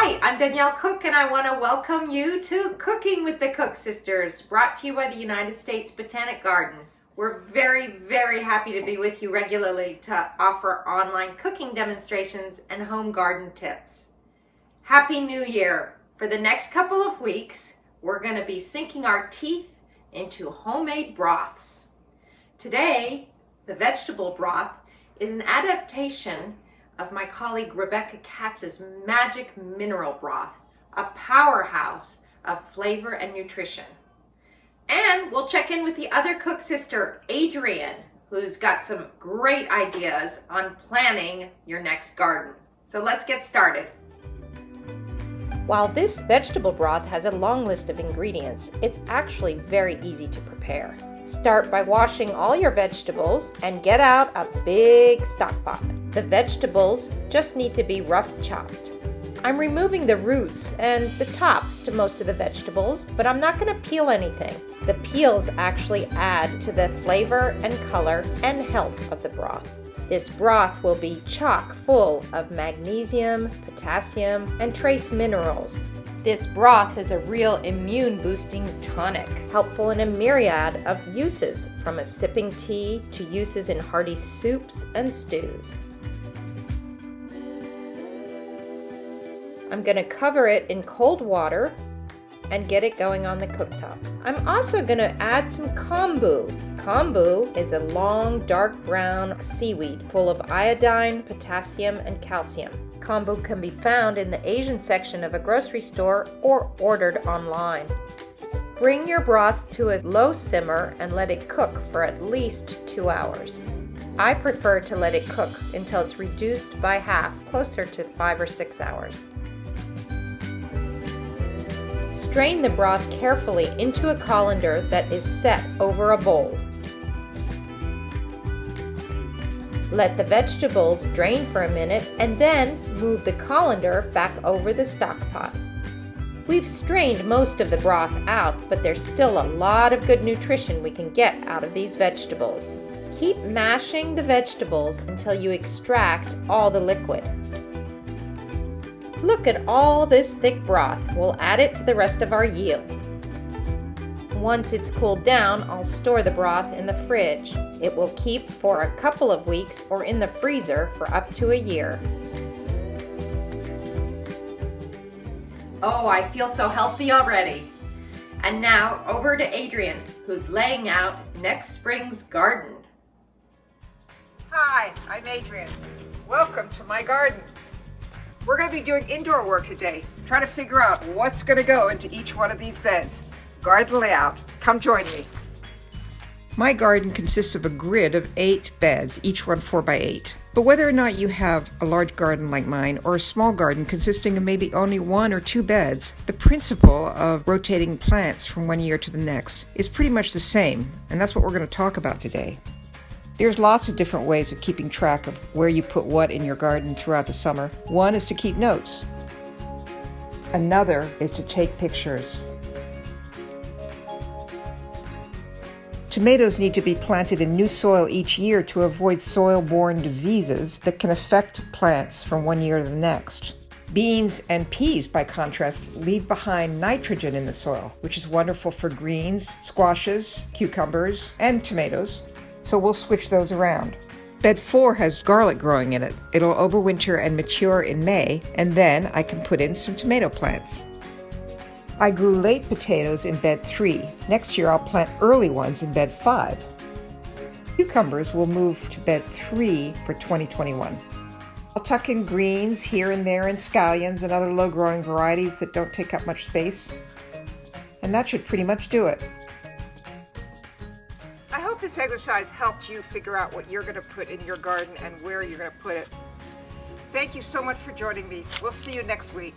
Hi, I'm Danielle Cook and I want to welcome you to Cooking with the Cook Sisters, brought to you by the United States Botanic Garden. We're very happy to be with you regularly to offer online cooking demonstrations and home garden tips. Happy New Year! For the next couple of weeks, we're going to be sinking our teeth into homemade broths. Today, the vegetable broth is an adaptation of my colleague Rebecca Katz's magic mineral broth, a powerhouse of flavor and nutrition. And we'll check in with the other cook sister, Adrienne, who's got some great ideas on planning your next garden. So let's get started. While this vegetable broth has a long list of ingredients, it's actually very easy to prepare. Start by washing all your vegetables and get out a big stock pot. The vegetables just need to be rough chopped. I'm removing the roots and the tops to most of the vegetables, but I'm not going to peel anything. The peels actually add to the flavor and color and health of the broth. This broth will be chock full of magnesium, potassium, and trace minerals. This broth is a real immune-boosting tonic, helpful in a myriad of uses, from a sipping tea to uses in hearty soups and stews. I'm going to cover it in cold water and get it going on the cooktop. I'm also going to add some kombu. Kombu is a long, dark brown seaweed full of iodine, potassium, and calcium. Kombu can be found in the Asian section of a grocery store or ordered online. Bring your broth to a low simmer and let it cook for at least 2 hours. I prefer to let it cook until it's reduced by half, closer to 5 or 6 hours. Strain the broth carefully into a colander that is set over a bowl. Let the vegetables drain for a minute and then move the colander back over the stock pot. We've strained most of the broth out, but there's still a lot of good nutrition we can get out of these vegetables. Keep mashing the vegetables until you extract all the liquid. Look at all this thick broth. We'll add it to the rest of our yield. Once it's cooled down, I'll store the broth in the fridge. It will keep for a couple of weeks or in the freezer for up to a year. Oh, I feel so healthy already. And now over to Adrienne, who's laying out next spring's garden. Hi, I'm Adrienne. Welcome to my garden. We're going to be doing indoor work today, trying to figure out what's going to go into each one of these beds. Garden layout. Come join me. My garden consists of a grid of 8 beds, each one 4 by 8. But whether or not you have a large garden like mine or a small garden consisting of maybe only 1 or 2 beds, the principle of rotating plants from one year to the next is pretty much the same, and that's what we're going to talk about today. There's lots of different ways of keeping track of where you put what in your garden throughout the summer. One is to keep notes. Another is to take pictures. Tomatoes need to be planted in new soil each year to avoid soil-borne diseases that can affect plants from one year to the next. Beans and peas, by contrast, leave behind nitrogen in the soil, which is wonderful for greens, squashes, cucumbers, and tomatoes. So we'll switch those around. Bed 4 has garlic growing in it. It'll overwinter and mature in May, and then I can put in some tomato plants. I grew late potatoes in bed 3. Next year I'll plant early ones in bed 5. Cucumbers will move to bed 3 for 2021. I'll tuck in greens here and there and scallions and other low-growing varieties that don't take up much space. And that should pretty much do it. I hope this exercise helped you figure out what you're going to put in your garden and where you're going to put it. Thank you so much for joining me. We'll see you next week.